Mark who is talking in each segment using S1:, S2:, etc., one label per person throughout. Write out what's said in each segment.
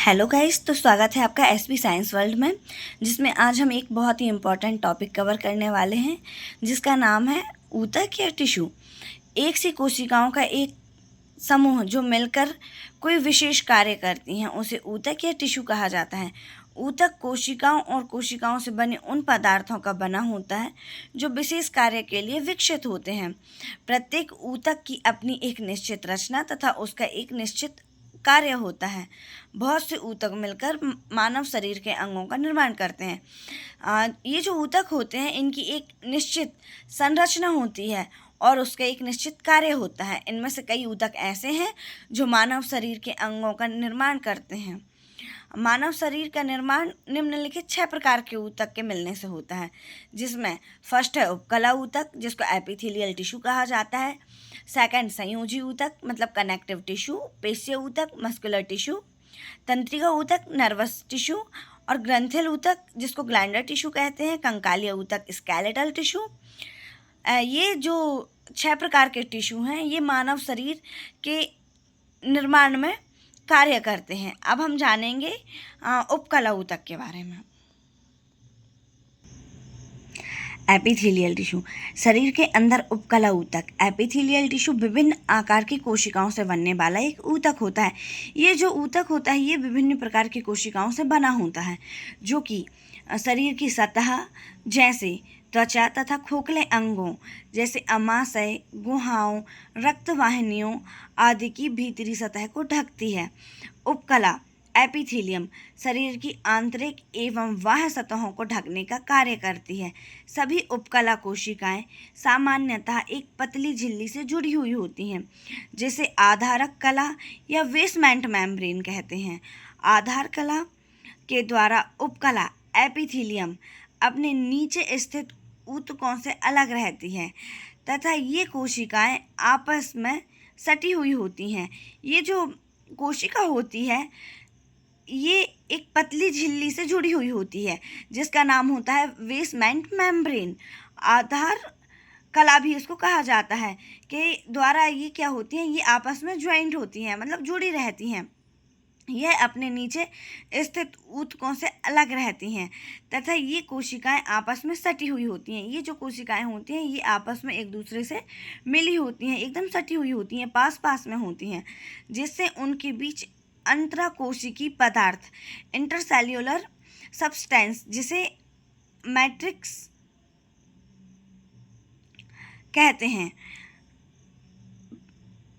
S1: Hello guys, तो स्वागत है आपका एसबी साइंस वर्ल्ड में, जिसमें आज हम एक बहुत ही इम्पॉर्टेंट टॉपिक कवर करने वाले हैं, जिसका नाम है ऊतक या टिश्यू। एक सी कोशिकाओं का एक समूह जो मिलकर कोई विशेष कार्य करती हैं उसे ऊतक या टिश्यू कहा जाता है। ऊतक कोशिकाओं और कोशिकाओं से बने उन पदार्थों का बना होता है जो विशेष कार्य के लिए विकसित होते हैं। प्रत्येक ऊतक की अपनी एक निश्चित रचना तथा उसका एक निश्चित कार्य होता है। बहुत से ऊतक मिलकर मानव शरीर के अंगों का निर्माण करते हैं। ये जो ऊतक होते हैं इनकी एक निश्चित संरचना होती है और उसका एक निश्चित कार्य होता है। इनमें से कई ऊतक ऐसे हैं जो मानव शरीर के अंगों का निर्माण करते हैं। मानव शरीर का निर्माण निम्नलिखित 6 प्रकार के ऊतक के मिलने से होता है, जिसमें फर्स्ट है उपकला ऊतक, जिसको एपिथेलियल टिश्यू कहा जाता है। सेकंड संयोजी ऊतक मतलब कनेक्टिव टिश्यू, पेशीय ऊतक मस्कुलर टिश्यू, तंत्रिका ऊतक नर्वस टिश्यू और ग्रंथिल ऊतक जिसको ग्लैंडर टिश्यू कहते हैं, कंकालीय ऊतक स्केलेटल टिश्यू। ये जो 6 प्रकार के टिश्यू हैं ये मानव शरीर के निर्माण में कार्य करते हैं। अब हम जानेंगे उपकला ऊतक के बारे में। एपिथेलियल टिश्यू, शरीर के अंदर उपकला ऊतक एपिथेलियल टिश्यू विभिन्न आकार की कोशिकाओं से बनने वाला एक ऊतक होता है। ये जो ऊतक होता है ये विभिन्न प्रकार की कोशिकाओं से बना होता है, जो कि शरीर की सतह जैसे त्वचा तथा खोखले अंगों जैसे अमाशय, गुहाओं, रक्तवाहिनियों आदि की भीतरी सतह को ढकती है। उपकला एपिथेलियम शरीर की आंतरिक एवं बाह्य सतहों को ढकने का कार्य करती है। सभी उपकला कोशिकाएं सामान्यतः एक पतली झिल्ली से जुड़ी हुई होती हैं, जिसे आधारक कला या बेसमेंट मेम्ब्रेन कहते हैं। आधार कला के द्वारा उपकला एपिथेलियम अपने नीचे स्थित ऊतकों से अलग रहती है तथा ये कोशिकाएं आपस में सटी हुई होती हैं। ये जो कोशिका होती है ये एक पतली झिल्ली से जुड़ी हुई होती है, जिसका नाम होता है बेसमेंट मेम्ब्रेन। आधार कला भी इसको कहा जाता है कि द्वारा ये क्या होती हैं, ये आपस में ज्वाइंट होती हैं, मतलब जुड़ी रहती हैं। यह अपने नीचे स्थित ऊतकों से अलग रहती हैं तथा ये कोशिकाएं आपस में सटी हुई होती हैं। ये जो कोशिकाएं होती हैं ये आपस में एक दूसरे से मिली होती हैं, एकदम सटी हुई होती हैं, पास पास में होती हैं, जिससे उनके बीच अंतराकोशिकी पदार्थ इंटरसेल्युलर सब्सटेंस जिसे मैट्रिक्स कहते हैं,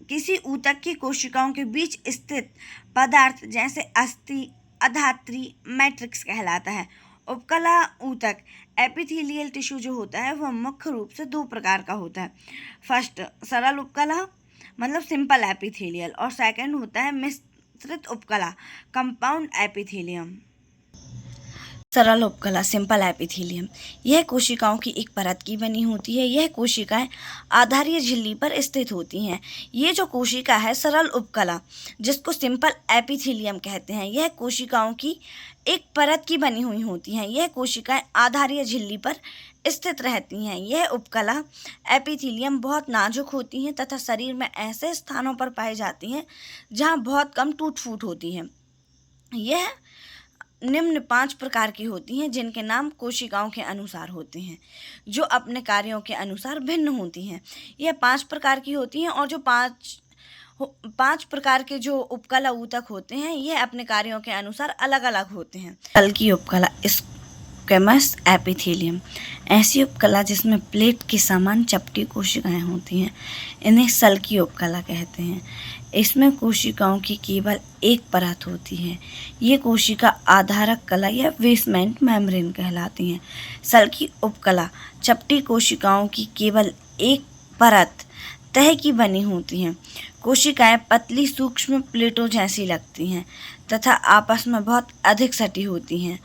S1: किसी ऊतक की कोशिकाओं के बीच स्थित पदार्थ जैसे अस्थि अधात्री मैट्रिक्स कहलाता है। उपकला ऊतक एपिथेलियल टिश्यू जो होता है वह मुख्य रूप से 2 प्रकार का होता है। फर्स्ट सरल उपकला मतलब सिंपल एपिथेलियल और सेकंड होता है मिश्रित उपकला कंपाउंड एपिथेलियम। सरल उपकला सिंपल एपिथेलियम यह कोशिकाओं की एक परत की बनी होती है। यह कोशिकाएं आधारीय झिल्ली पर स्थित होती हैं। ये जो कोशिका है सरल उपकला जिसको सिंपल एपिथेलियम कहते हैं, यह कोशिकाओं की एक परत की बनी हुई होती हैं। यह कोशिकाएं आधारीय झिल्ली पर स्थित रहती हैं। यह उपकला एपिथेलियम बहुत नाजुक होती हैं तथा शरीर में ऐसे स्थानों पर पाई जाती हैं जहाँ बहुत कम टूट फूट होती है। यह निम्न 5 प्रकार की होती हैं, जिनके नाम कोशिकाओं के अनुसार होते हैं, जो अपने कार्यों के अनुसार भिन्न होती हैं। यह 5 प्रकार की होती हैं और जो 5 प्रकार के जो उपकला ऊतक होते हैं यह अपने कार्यों के अनुसार अलग अलग होते हैं। हल्की उपकला स्क्वैमस एपिथेलियम ऐसी उपकला जिसमें प्लेट के समान चपटी कोशिकाएं होती हैं, इन्हें सल्की उपकला कहते हैं। इसमें कोशिकाओं की केवल एक परत होती है। ये कोशिका आधारक कला या बेसमेंट मेम्ब्रेन कहलाती हैं। सल्की उपकला चपटी कोशिकाओं की केवल एक परत तह की बनी होती हैं। कोशिकाएं पतली सूक्ष्म प्लेटों जैसी लगती हैं तथा आपस में बहुत अधिक सटी होती हैं।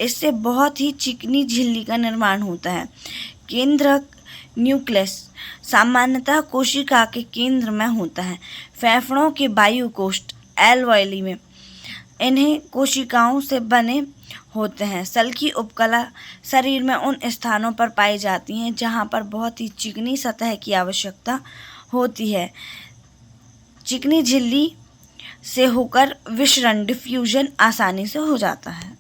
S1: इससे बहुत ही चिकनी झिल्ली का निर्माण होता है। केंद्रक न्यूक्लियस सामान्यतः कोशिका के केंद्र में होता है। फेफड़ों के वायु कोष्ठ एल्वेओली में इन्हें कोशिकाओं से बने होते हैं। सल्की उपकला शरीर में उन स्थानों पर पाई जाती हैं जहां पर बहुत ही चिकनी सतह की आवश्यकता होती है। चिकनी झिल्ली से होकर विसरण डिफ्यूजन आसानी से हो जाता है।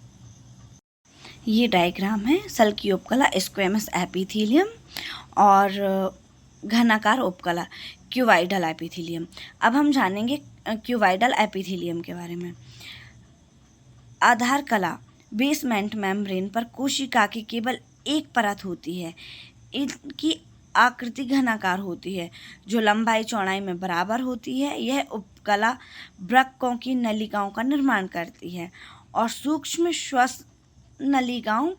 S1: ये डायग्राम है सल्की उपकला स्क्वेमस एपिथेलियम और घनाकार उपकला क्यूवाइडल एपिथेलियम। अब हम जानेंगे क्यूवाइडल एपिथेलियम के बारे में। आधार कला बेसमेंट मेम्ब्रेन पर कोशिका की केवल एक परत होती है। इनकी आकृति घनाकार होती है जो लंबाई चौड़ाई में बराबर होती है। यह उपकला वृक्कों की नलिकाओं का निर्माण करती है और सूक्ष्म श्वसन नलिकाओं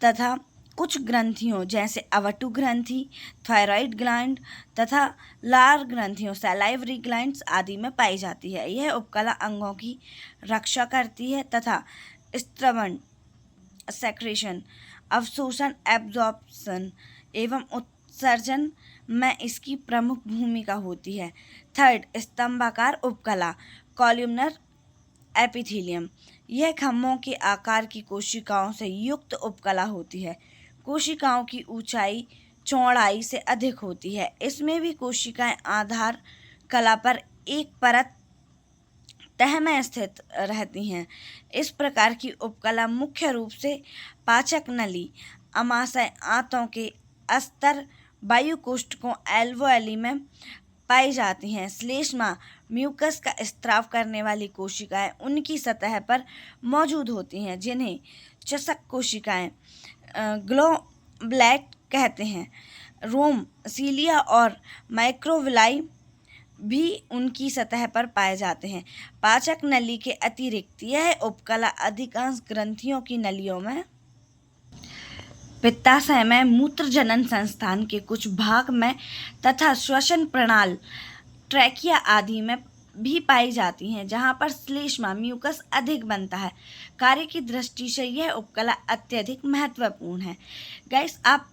S1: तथा कुछ ग्रंथियों जैसे अवटु ग्रंथि, थायराइड ग्लैंड तथा लार ग्रंथियों सैलाइवरी ग्लैंड्स आदि में पाई जाती है। यह उपकला अंगों की रक्षा करती है तथा स्त्रवण सेक्रेशन, अवशोषण एब्जॉर्प्शन एवं उत्सर्जन में इसकी प्रमुख भूमिका होती है। थर्ड, स्तंभाकार उपकला कॉलमनर एपिथेलियम। यह खम्भों के आकार की कोशिकाओं से युक्त उपकला होती है। कोशिकाओं की ऊंचाई चौड़ाई से अधिक होती है। इसमें भी कोशिकाएं आधार कला पर एक परत तह में स्थित रहती हैं। इस प्रकार की उपकला मुख्य रूप से पाचक नली, आमाशय आंतों के अस्तर, वायुकोष्ठकों एल्वोएली में पाई जाती हैं। श्लेष्मा म्यूकस का स्त्राव करने वाली कोशिकाएं उनकी सतह पर मौजूद होती हैं जिन्हें चषक कोशिकाएं ग्लोब्लेट कहते हैं। रोम, सीलिया और माइक्रोविलाई भी उनकी सतह पर पाए जाते हैं। पाचक नली के अतिरिक्त यह उपकला अधिकांश ग्रंथियों की नलियों में, पित्ताशय में, मूत्र जनन संस्थान के कुछ भाग में तथा श्वसन प्रणाल ट्रैकिया आदि में भी पाई जाती हैं जहाँ पर श्लेष्मा म्यूकस अधिक बनता है। कार्य की दृष्टि से यह उपकला अत्यधिक महत्वपूर्ण है। गाइस, आप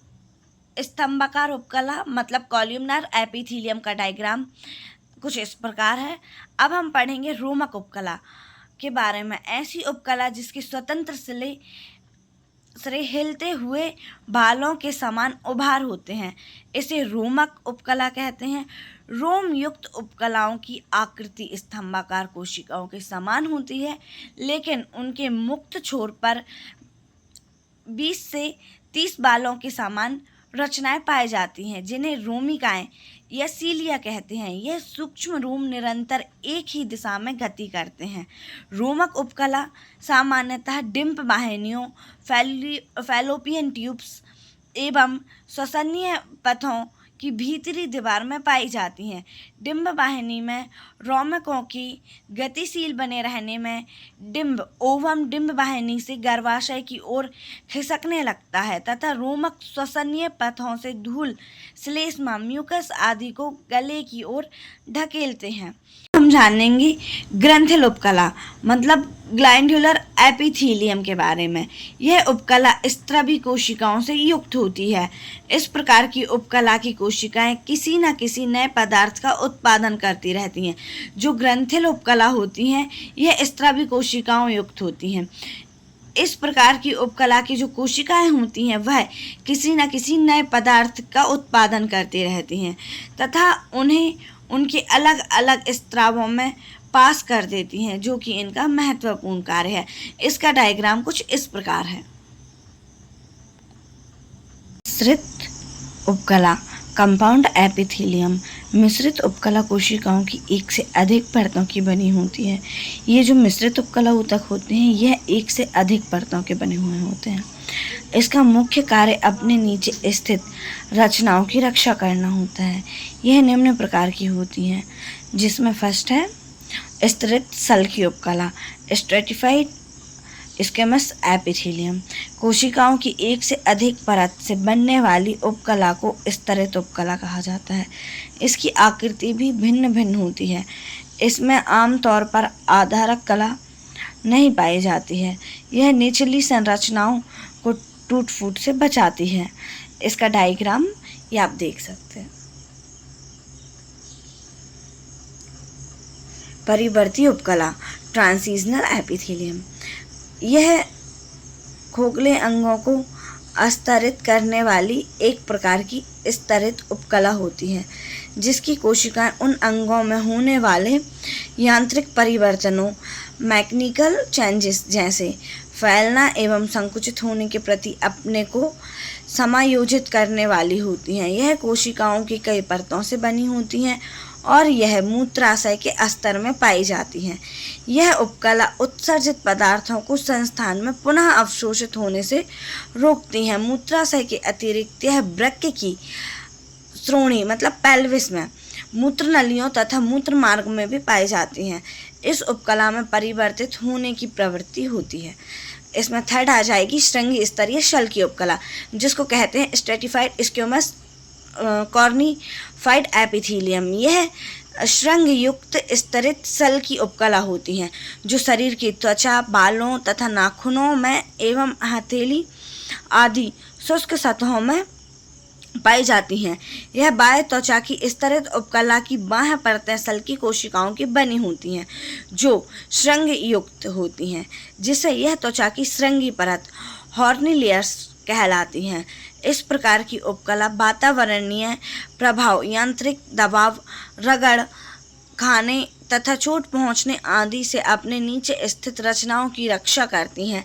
S1: स्तंभाकार उपकला मतलब कॉलमनर एपिथेलियम का डायग्राम कुछ इस प्रकार है। अब हम पढ़ेंगे रोमक उपकला के बारे में। ऐसी उपकला जिसके स्वतंत्र सिरे हिलते हुए बालों के समान उभार होते हैं, इसे रोमक उपकला कहते हैं। रोम युक्त उपकलाओं की आकृति स्तंभाकार कोशिकाओं के समान होती है, लेकिन उनके मुक्त छोर पर 20 से 30 बालों के समान रचनाएं पाई जाती हैं जिन्हें रोमिकाएं या सीलिया कहते हैं। यह सूक्ष्म रोम निरंतर एक ही दिशा में गति करते हैं। रोमक उपकला सामान्यतः डिंब वाहिनियों, फैलोपियन ट्यूब्स एवं श्वसनीय पथों की भीतरी दीवार में पाई जाती हैं। डिंब वाहिनी में रोमकों की गतिशील बने रहने में डिंब ओवम डिंब वाहिनी से गर्भाशय की ओर खिसकने लगता है तथा रोमक श्वसनीय पथों से धूल, श्लेष्मा, म्यूकस आदि को गले की ओर ढकेलते हैं। हम जानेंगे ग्रंथिल उपकला मतलब ग्लैंडुलर एपिथेलियम के बारे में। यह उपकला स्त्रवी कोशिकाओं से युक्त होती है। इस प्रकार की उपकला की कोशिकाएं किसी न किसी नए पदार्थ का उत्पादन करती रहती हैं। जो ग्रंथिल उपकला होती हैं यह स्त्रवी कोशिकाओं युक्त होती हैं। इस प्रकार की उपकला की जो कोशिकाएं होती हैं वह किसी न किसी नए पदार्थ का उत्पादन करती रहती हैं तथा उन्हें उनके अलग अलग स्त्रावों में पास कर देती हैं, जो कि इनका महत्वपूर्ण कार्य है। इसका डायग्राम कुछ इस प्रकार है। मिश्रित उपकला कंपाउंड एपिथेलियम मिश्रित उपकला कोशिकाओं की एक से अधिक परतों की बनी होती है। ये जो मिश्रित उपकला ऊतक होते हैं यह एक से अधिक परतों के बने हुए होते हैं। इसका मुख्य कार्य अपने नीचे स्थित रचनाओं की रक्षा करना होता है। यह निम्न प्रकार की होती हैं, जिसमें फर्स्ट है स्तरित सल्की उपकला स्ट्रेटिफाइड स्क्वेमस एपिथेलियम। कोशिकाओं की एक से अधिक परत से बनने वाली उपकला को स्तरित उपकला कहा जाता है। इसकी आकृति भी भिन्न भिन्न होती है। इसमें आमतौर पर आधारक कला नहीं पाई जाती है। यह निचली संरचनाओं को टूट फूट से बचाती है। इसका डायग्राम ये आप देख सकते हैं। परिवर्ती उपकला ट्रांसिशनल एपिथेलियम। यह खोखले अंगों को स्तरित करने वाली एक प्रकार की स्तरित उपकला होती है, जिसकी कोशिकाएं उन अंगों में होने वाले यांत्रिक परिवर्तनों मैकेनिकल चेंजेस जैसे फैलना एवं संकुचित होने के प्रति अपने को समायोजित करने वाली होती हैं। यह कोशिकाओं की कई परतों से बनी होती हैं और यह मूत्राशय के स्तर में पाई जाती हैं। यह उपकला उत्सर्जित पदार्थों को संस्थान में पुनः अवशोषित होने से रोकती हैं। मूत्राशय के अतिरिक्त यह वृक्क की श्रोणि मतलब पेल्विस में, मूत्र नलियों तथा मूत्र मार्ग में भी पाई जाती हैं। इस उपकला में परिवर्तित होने की प्रवृत्ति होती है। इसमें थर्ड आ जाएगी श्रृंगी स्तरीय शल की उपकला, जिसको कहते हैं स्ट्रेटिफाइड स्क्यूमस कॉर्निफाइड एपिथीलियम। यह श्रृंग युक्त स्तरित सल की उपकला होती हैं जो शरीर की त्वचा, बालों तथा नाखूनों में एवं हथेली आदि शुष्क सतहों में पाई जाती हैं। यह बाह्य त्वचा की स्तरित उपकला की बाह्य परतें सल की कोशिकाओं की बनी होती हैं जो श्रृंग युक्त होती हैं, जिससे यह त्वचा की श्रृंगी परत हॉर्नी लेयर्स कहलाती हैं। इस प्रकार की उपकला वातावरणीय प्रभाव, यांत्रिक दबाव, रगड़ खाने तथा चोट पहुंचने आदि से अपने नीचे स्थित रचनाओं की रक्षा करती हैं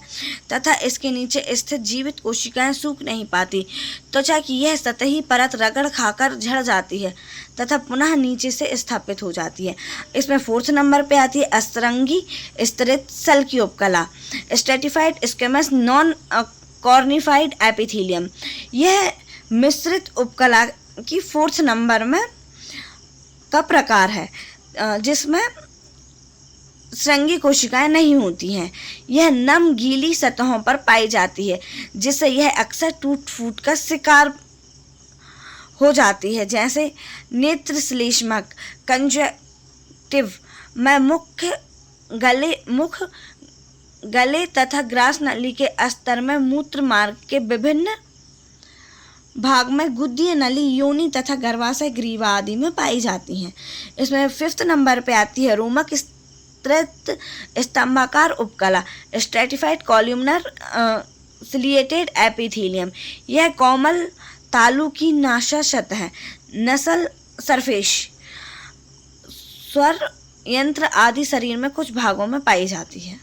S1: तथा इसके नीचे स्थित जीवित कोशिकाएं सूख नहीं पाती। त्वचा की यह सतही परत रगड़ खाकर झड़ जाती है तथा पुनः नीचे से स्थापित हो जाती है। इसमें फोर्थ नंबर पे आती है अस्तरंगी स्तरित सल की उपकला, stratified squamous non cornified epithelium. यह मिश्रित उपकला की फोर्थ नंबर में का प्रकार है जिसमें श्रृंगी कोशिकाएं नहीं होती हैं। यह नम गीली सतहों पर पाई जाती है जिससे यह अक्सर टूट फूट का शिकार हो जाती है, जैसे नेत्र श्लेष्मक कंजक्टिव में मुख गले तथा ग्रास नली के स्तर में मूत्र मार्ग के विभिन्न भाग में गुद्दीय नली, योनि तथा गर्भाशय ग्रीवा आदि में पाई जाती हैं। इसमें फिफ्थ नंबर पे आती है रोमक स्तृत स्तंभाकार उपकला, स्ट्रेटिफाइड कॉल्यूमनर सिलिएटेड एपिथीलियम। यह कोमल तालु की नासा सतह, नसल सरफेस, स्वर यंत्र आदि शरीर में कुछ भागों में पाई जाती है।